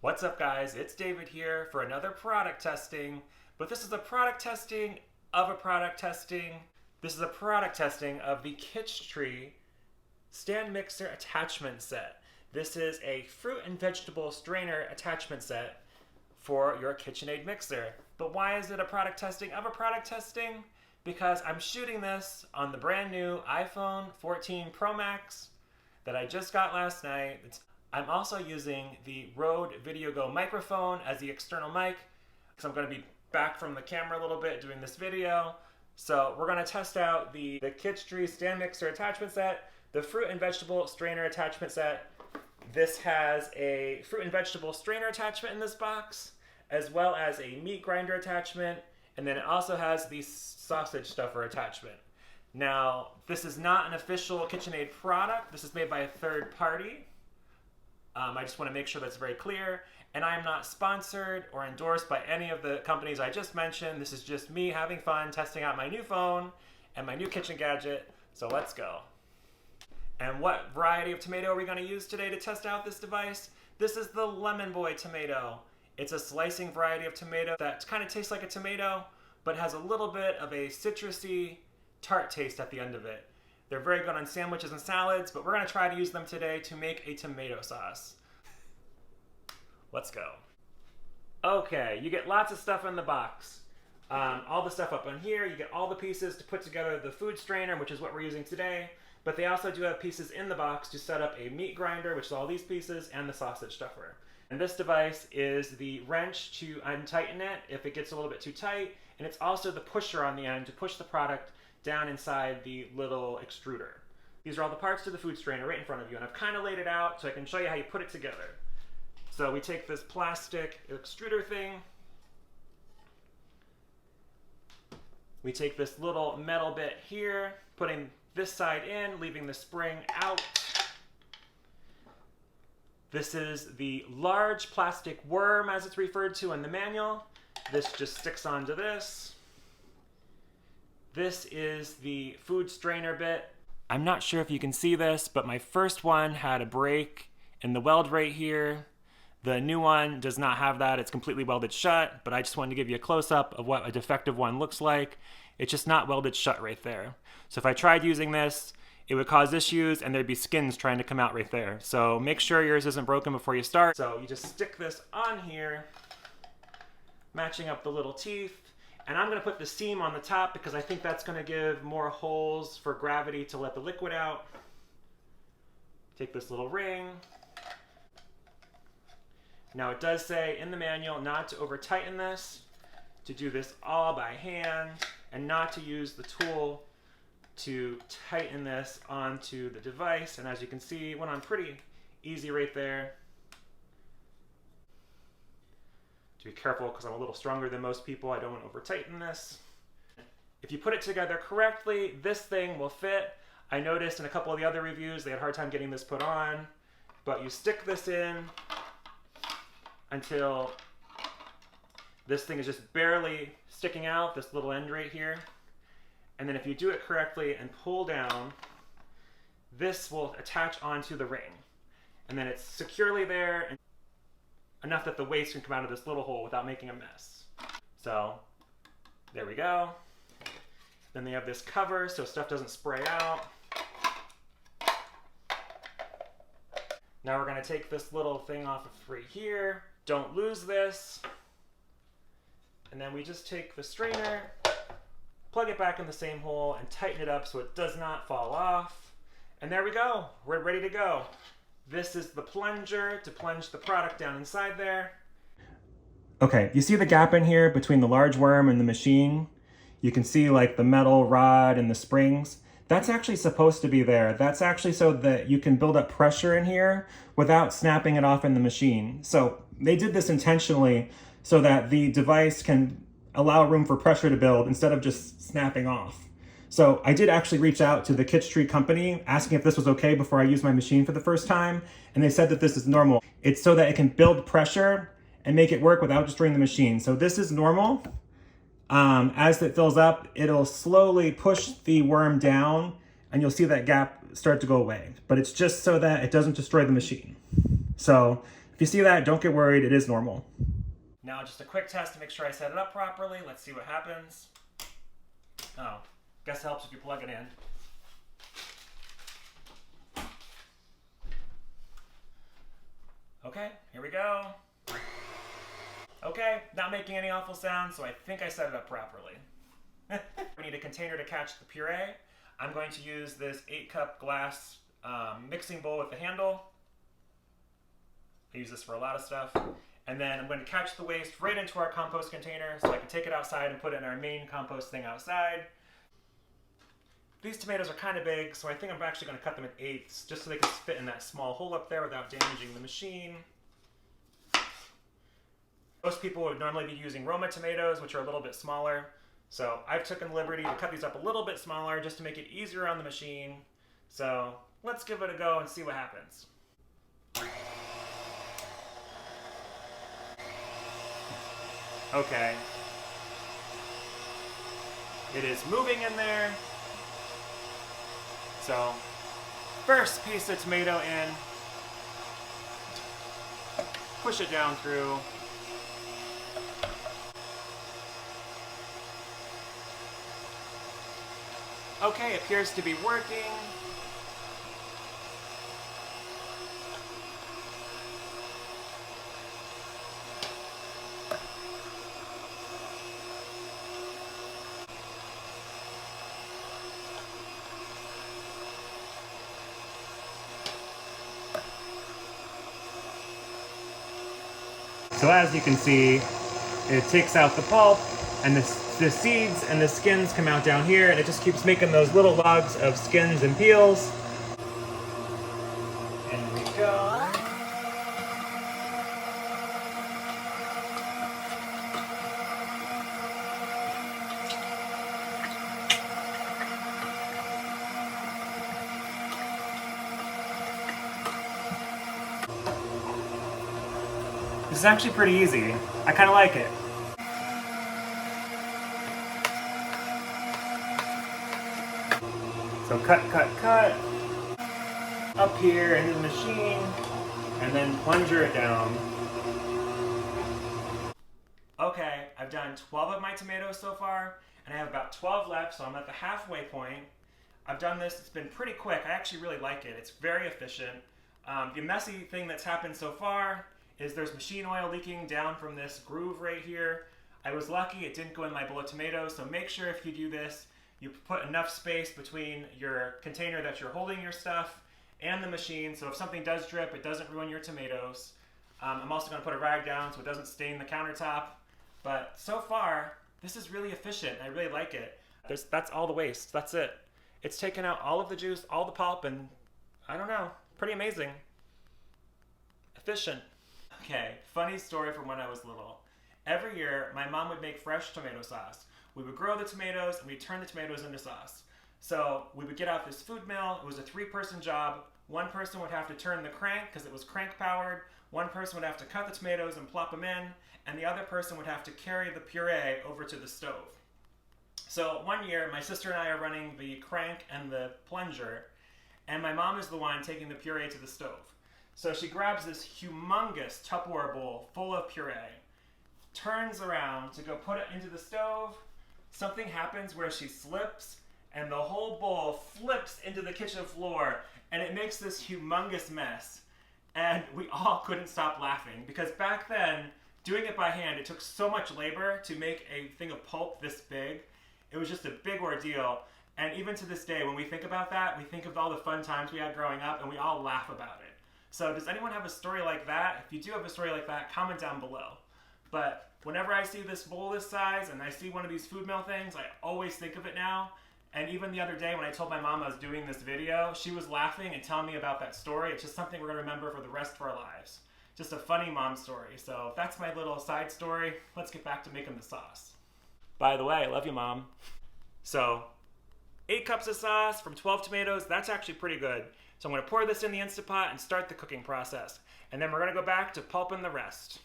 What's up guys, it's David here for another product testing, but this is a product testing of a product testing. This is a product testing of the Kitchtree stand mixer attachment set. This is a fruit and vegetable strainer attachment set for your KitchenAid mixer. But why is it a product testing of a product testing? Because I'm shooting this on the brand new iPhone 14 Pro Max that I just got last night. I'm also using the R0de Videogo microphone as the external mic because I'm going to be back from the camera a little bit doing this video. So we're going to test out the Kitchtree stand mixer attachment set, the fruit and vegetable strainer attachment set. This has a fruit and vegetable strainer attachment in this box, as well as a meat grinder attachment, and then it also has the sausage stuffer attachment. Now, this is not an official KitchenAid product. This is made by a third party. I just want to make sure that's very clear. And I am not sponsored or endorsed by any of the companies I just mentioned. This is just me having fun testing out my new phone and my new kitchen gadget. So let's go. And what variety of tomato are we going to use today to test out this device? This is the Lemon Boy tomato. It's a slicing variety of tomato that kind of tastes like a tomato, but has a little bit of a citrusy, tart taste at the end of it. They're very good on sandwiches and salads, but we're going to try to use them today to make a tomato sauce. Let's go. Okay, you get lots of stuff in the box. All the stuff up on here, you get all the pieces to put together the food strainer, which is what we're using today, but they also do have pieces in the box to set up a meat grinder, which is all these pieces, and the sausage stuffer. And this device is the wrench to untighten it if it gets a little bit too tight, and it's also the pusher on the end to push the product down inside the little extruder. These are all the parts to the food strainer right in front of you, and I've kind of laid it out so I can show you how you put it together. So we take this plastic extruder thing, we take this little metal bit here, putting this side in, leaving the spring out. This is the large plastic worm, as it's referred to in the manual. This just sticks onto this. This is the food strainer bit. I'm not sure if you can see this, but my first one had a break in the weld right here. The new one does not have that. It's completely welded shut, but I just wanted to give you a close-up of what a defective one looks like. It's just not welded shut right there. So if I tried using this, it would cause issues and there'd be skins trying to come out right there. So make sure yours isn't broken before you start. So you just stick this on here, matching up the little teeth. And I'm going to put the seam on the top because I think that's going to give more holes for gravity to let the liquid out. Take this little ring. Now it does say in the manual not to over tighten this, to do this all by hand, and not to use the tool to tighten this onto the device. And as you can see, it went on pretty easy right there. To be careful because I'm a little stronger than most people. I don't want to over tighten this. If you put it together correctly, this thing will fit. I noticed in a couple of the other reviews they had a hard time getting this put on, but you stick this in until this thing is just barely sticking out, this little end right here. And then if you do it correctly and pull down, this will attach onto the ring. And then it's securely there, and enough that the waste can come out of this little hole without making a mess. So there we go. Then they have this cover so stuff doesn't spray out. Now we're going to take this little thing off of right here. Don't lose this. And then we just take the strainer, plug it back in the same hole, and tighten it up so it does not fall off. And there we go. We're ready to go. This is the plunger to plunge the product down inside there. Okay, you see the gap in here between the large worm and the machine? You can see like the metal rod and the springs. That's actually supposed to be there. That's actually so that you can build up pressure in here without snapping it off in the machine. So they did this intentionally so that the device can allow room for pressure to build instead of just snapping off. So I did actually reach out to the Kitchtree company asking if this was okay before I used my machine for the first time, and they said that this is normal. It's so that it can build pressure and make it work without destroying the machine. So this is normal. As it fills up, it'll slowly push the worm down and you'll see that gap start to go away. But it's just so that it doesn't destroy the machine. So If you see that, don't get worried, it is normal. Now just a quick test to make sure I set it up properly. Let's see what happens. Oh, guess it helps if you plug it in. Okay, here we go. Okay, not making any awful sounds, so I think I set it up properly. We need a container to catch the puree. I'm going to use this 8-cup glass mixing bowl with the handle. I use this for a lot of stuff. And then I'm going to catch the waste right into our compost container so I can take it outside and put it in our main compost thing outside. These tomatoes are kind of big, so I think I'm actually going to cut them in 8ths just so they can fit in that small hole up there without damaging the machine. Most people would normally be using Roma tomatoes, which are a little bit smaller. So I've taken the liberty to cut these up a little bit smaller just to make it easier on the machine. So let's give it a go and see what happens. Okay. It is moving in there. So, first piece of tomato in. Push it down through. Okay, appears to be working. So as you can see, it takes out the pulp, and the seeds and the skins come out down here, and it just keeps making those little logs of skins and peels. In we go. This is actually pretty easy. I kind of like it. So cut, cut, cut. Up here into the machine, and then plunger it down. Okay, I've done 12 of my tomatoes so far, and I have about 12 left, so I'm at the halfway point. I've done this, it's been pretty quick. I actually really like it. It's very efficient. The messy thing that's happened so far is there's machine oil leaking down from this groove right here. I was lucky it didn't go in my bowl of tomatoes, so make sure if you do this, you put enough space between your container that you're holding your stuff and the machine, so if something does drip, it doesn't ruin your tomatoes. I'm also gonna put a rag down so it doesn't stain the countertop. But so far, this is really efficient. I really like it. That's all the waste, that's it. It's taken out all of the juice, all the pulp, and I don't know, pretty amazing. Efficient. Okay, funny story from when I was little. Every year, my mom would make fresh tomato sauce. We would grow the tomatoes and we'd turn the tomatoes into sauce. So we would get out this food mill. It was a 3-person job. One person would have to turn the crank because it was crank powered. One person would have to cut the tomatoes and plop them in. And the other person would have to carry the puree over to the stove. So one year, my sister and I are running the crank and the plunger, and my mom is the one taking the puree to the stove. So she grabs this humongous Tupperware bowl full of puree, turns around to go put it into the stove. Something happens where she slips, and the whole bowl flips into the kitchen floor, and it makes this humongous mess. And we all couldn't stop laughing, because back then, doing it by hand, it took so much labor to make a thing of pulp this big. It was just a big ordeal. And even to this day, when we think about that, we think of all the fun times we had growing up, and we all laugh about it. So does anyone have a story like that? If you do have a story like that, comment down below. But whenever I see this bowl this size, and I see one of these food mill things, I always think of it now. And even the other day when I told my mom I was doing this video, she was laughing and telling me about that story. It's just something we're gonna remember for the rest of our lives. Just a funny mom story. So that's my little side story. Let's get back to making the sauce. By the way, I love you, Mom. So 8 cups of sauce from 12 tomatoes, that's actually pretty good. So I'm gonna pour this in the Instant Pot and start the cooking process. And then we're gonna go back to pulping the rest.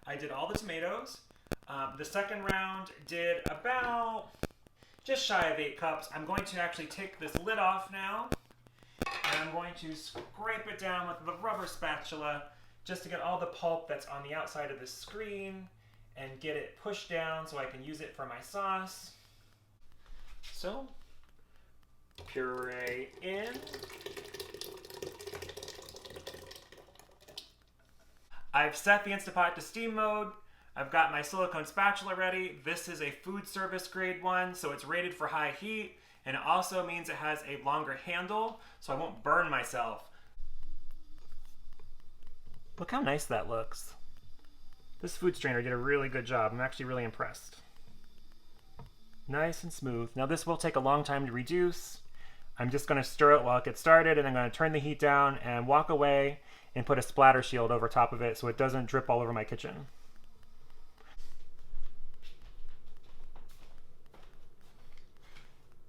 I did all the tomatoes. The second round did about just shy of 8 cups. I'm going to actually take this lid off now, and I'm going to scrape it down with the rubber spatula just to get all the pulp that's on the outside of the screen and get it pushed down so I can use it for my sauce. So, puree in. I've set the Instant Pot to steam mode. I've got my silicone spatula ready. This is a food service grade one, so it's rated for high heat, and it also means it has a longer handle, so I won't burn myself. Look how nice that looks. This food strainer did a really good job. I'm actually really impressed. Nice and smooth. Now this will take a long time to reduce. I'm just going to stir it while it gets started, and I'm going to turn the heat down and walk away and put a splatter shield over top of it so it doesn't drip all over my kitchen.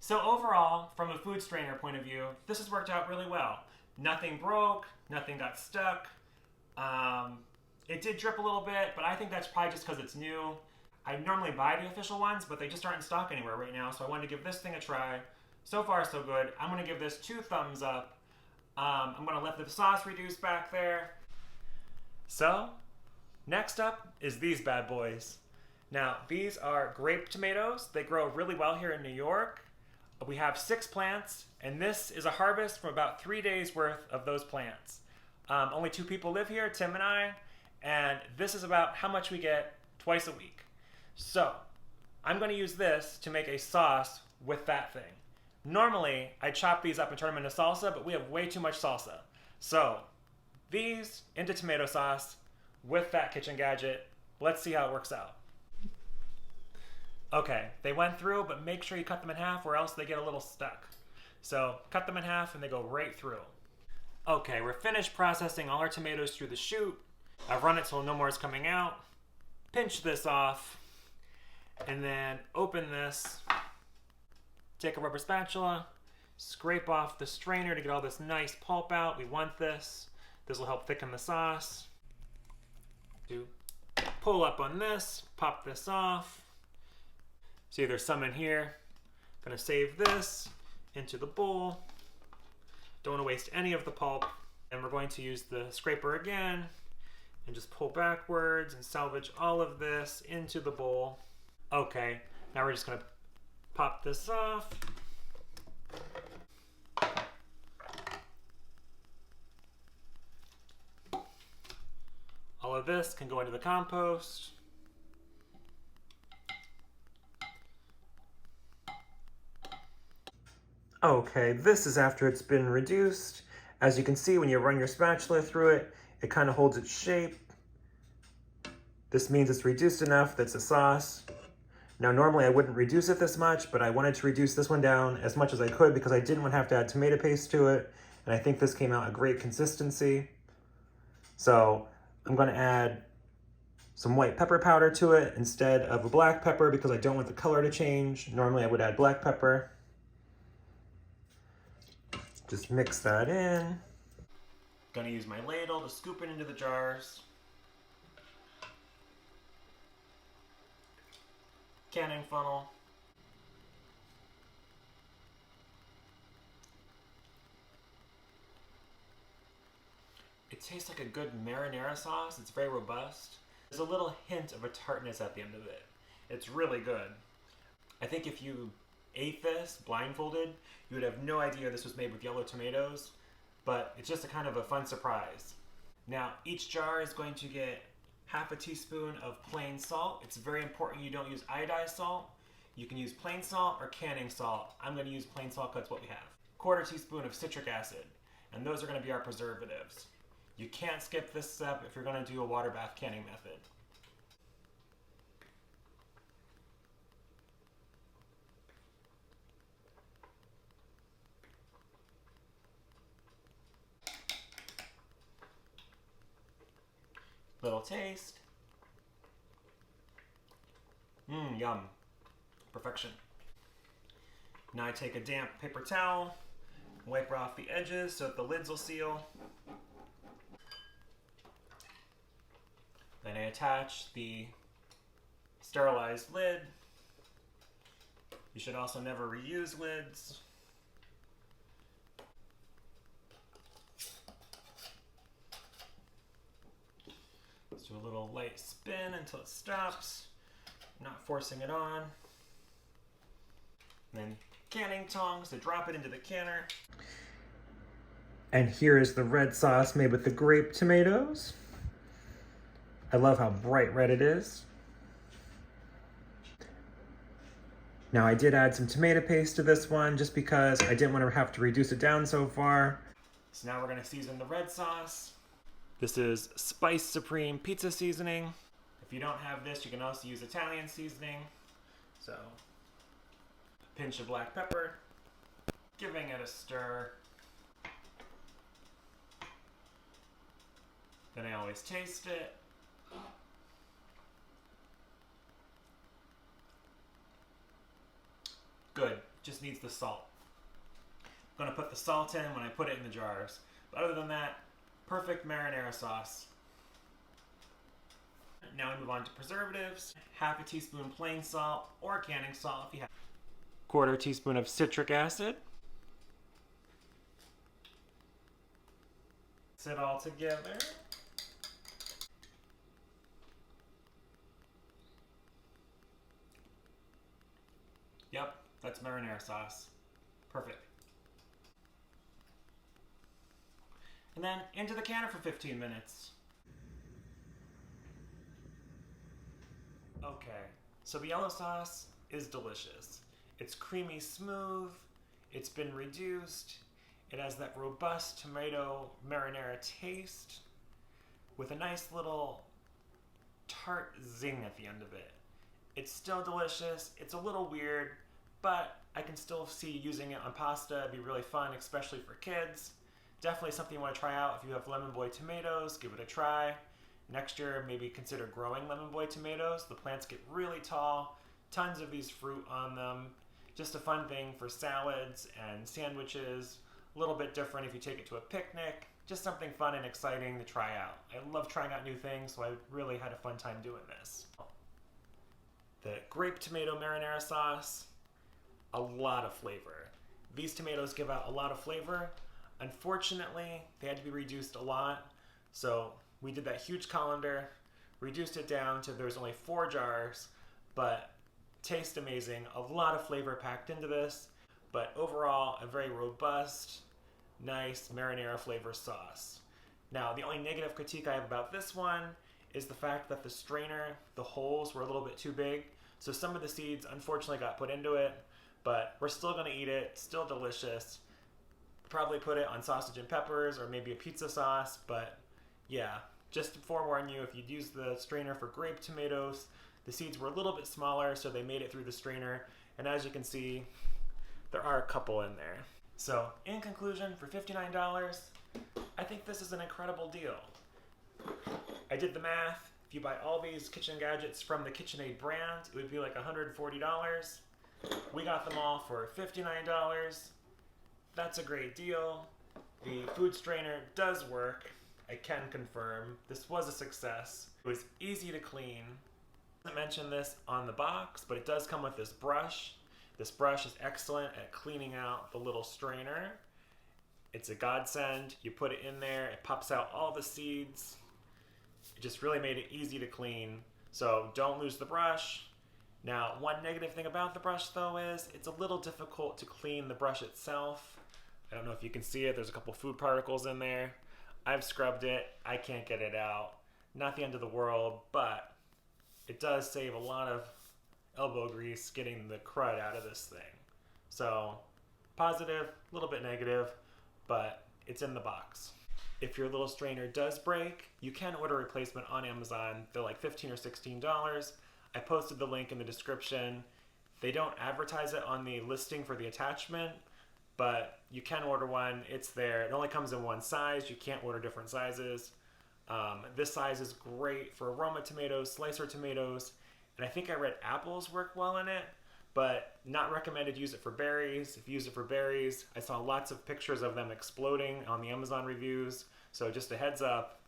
So overall, from a food strainer point of view, this has worked out really well. Nothing broke, nothing got stuck. It did drip a little bit, but I think that's probably just because it's new. I normally buy the official ones, but they just aren't in stock anywhere right now, so I wanted to give this thing a try. So far, so good. I'm going to give this 2 thumbs up. I'm going to let the sauce reduce back there. So, next up is these bad boys. Now, these are grape tomatoes. They grow really well here in New York. We have 6 plants, and this is a harvest from about 3 days worth of those plants. Only 2 people live here, Tim and I, and this is about how much we get twice a week. So, I'm going to use this to make a sauce with that thing. Normally, I chop these up and turn them into salsa, but we have way too much salsa. So, these into tomato sauce with that kitchen gadget. Let's see how it works out. Okay, they went through, but make sure you cut them in half or else they get a little stuck. So, cut them in half and they go right through. Okay, we're finished processing all our tomatoes through the chute. I've run it so no more is coming out. Pinch this off, and then open this. Take a rubber spatula, scrape off the strainer to get all this nice pulp out. We want this. This will help thicken the sauce. Pull up on this, pop this off. See, there's some in here. Gonna save this into the bowl. Don't want to waste any of the pulp. And we're going to use the scraper again and just pull backwards and salvage all of this into the bowl. Okay, now we're just gonna pop this off. All of this can go into the compost. Okay, this is after it's been reduced. As you can see, when you run your spatula through it, it kind of holds its shape. This means it's reduced enough that's a sauce. Now, normally I wouldn't reduce it this much, but I wanted to reduce this one down as much as I could because I didn't want to have to add tomato paste to it. And I think this came out a great consistency. So I'm going to add some white pepper powder to it instead of a black pepper because I don't want the color to change. Normally I would add black pepper. Just mix that in. Gonna use my ladle to scoop it into the jars. Canning funnel. It tastes like a good marinara sauce. It's very robust. There's a little hint of a tartness at the end of it. It's really good. I think if you ate this blindfolded, you would have no idea this was made with yellow tomatoes, but it's just a kind of a fun surprise. Now, each jar is going to get half a teaspoon of plain salt. It's very important you don't use iodized salt. You can use plain salt or canning salt. I'm going to use plain salt because that's what we have. 1/4 teaspoon of citric acid, and those are going to be our preservatives. You can't skip this step if you're going to do a water bath canning method. Little taste. Yum. Perfection. Now I take a damp paper towel, wipe off the edges so that the lids will seal. Then I attach the sterilized lid. You should also never reuse lids. do a little light spin until it stops. Not forcing it on. And then canning tongs to drop it into the canner. And here is the red sauce made with the grape tomatoes. I love how bright red it is. Now I did add some tomato paste to this one just because I didn't want to have to reduce it down so far. So now we're going to season the red sauce. This is Spice Supreme pizza seasoning. If you don't have this, you can also use Italian seasoning. So, a pinch of black pepper, giving it a stir. Then I always taste it. Good, just needs the salt. I'm gonna put the salt in when I put it in the jars. But other than that, perfect marinara sauce. Now we move on to preservatives. Half a teaspoon plain salt or canning salt if you have. Quarter teaspoon of citric acid. Mix it all together. Yep, that's marinara sauce. Perfect. And then into the canner for 15 minutes. Okay, so the yellow sauce is delicious. It's creamy smooth, it's been reduced, it has that robust tomato marinara taste with a nice little tart zing at the end of it. It's still delicious, it's a little weird, but I can still see using it on pasta. It'd be really fun, especially for kids. Definitely something you want to try out. If you have Lemon Boy tomatoes, give it a try. Next year, maybe consider growing Lemon Boy tomatoes. The plants get really tall, tons of these fruit on them. Just a fun thing for salads and sandwiches. A little bit different if you take it to a picnic. Just something fun and exciting to try out. I love trying out new things, so I really had a fun time doing this. The grape tomato marinara sauce, a lot of flavor. These tomatoes give out a lot of flavor. Unfortunately, they had to be reduced a lot, so we did that huge colander, reduced it down to there's only 4 jars, but taste amazing. A lot of flavor packed into this, but overall, a very robust, nice marinara flavor sauce. Now, the only negative critique I have about this one is the fact that the strainer, the holes were a little bit too big, so some of the seeds unfortunately got put into it, but we're still gonna eat it, still delicious. Probably put it on sausage and peppers or maybe a pizza sauce, but yeah, just to forewarn you, if you'd use the strainer for grape tomatoes, the seeds were a little bit smaller, so they made it through the strainer, and as you can see, there are a couple in there. So, in conclusion, for $59, I think this is an incredible deal. I did the math. If you buy all these kitchen gadgets from the KitchenAid brand, it would be like $140. We got them all for $59. That's a great deal. The food strainer does work. I can confirm. This was a success. It was easy to clean. I didn't mention this on the box, but it does come with this brush. This brush is excellent at cleaning out the little strainer. It's a godsend. You put it in there, it pops out all the seeds. It just really made it easy to clean. So don't lose the brush. Now, one negative thing about the brush though is it's a little difficult to clean the brush itself. I don't know if you can see it, there's a couple food particles in there. I've scrubbed it, I can't get it out. Not the end of the world, but it does save a lot of elbow grease getting the crud out of this thing. So, positive, a little bit negative, but it's in the box. If your little strainer does break, you can order a replacement on Amazon. They're like $15 or $16. I posted the link in the description. They don't advertise it on the listing for the attachment, but you can order one. It's there. It only comes in one size. You can't order different sizes. This size is great for aroma tomatoes, slicer tomatoes, and I think I read apples work well in it, but not recommended use it for berries. If you use it for berries, I saw lots of pictures of them exploding on the Amazon reviews, so just a heads up,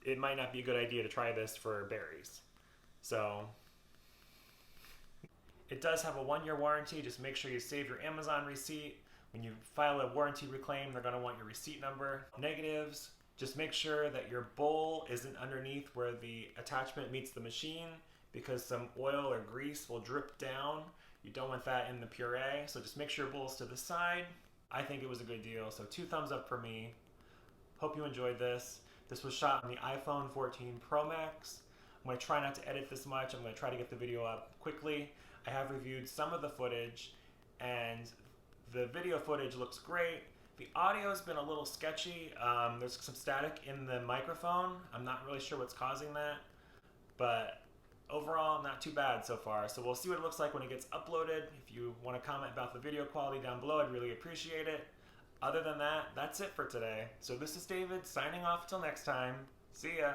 it might not be a good idea to try this for berries. So, it does have a 1-year warranty. Just make sure you save your Amazon receipt. When you file a warranty reclaim, they're going to want your receipt number. Negatives, Just make sure that your bowl isn't underneath where the attachment meets the machine, because some oil or grease will drip down. You don't want that in the puree, so just make sure your bowl's to the side. I think it was a good deal, so 2 thumbs up for me. Hope you enjoyed this. This was shot on the iPhone 14 Pro Max. I'm going to try not to edit this much. I'm going to try to get the video up quickly. I have reviewed some of the footage, and the video footage looks great. The audio's been a little sketchy. There's some static in the microphone. I'm not really sure what's causing that, but overall, not too bad so far. So we'll see what it looks like when it gets uploaded. If you want to comment about the video quality down below, I'd really appreciate it. Other than that, that's it for today. So this is David signing off until next time. See ya.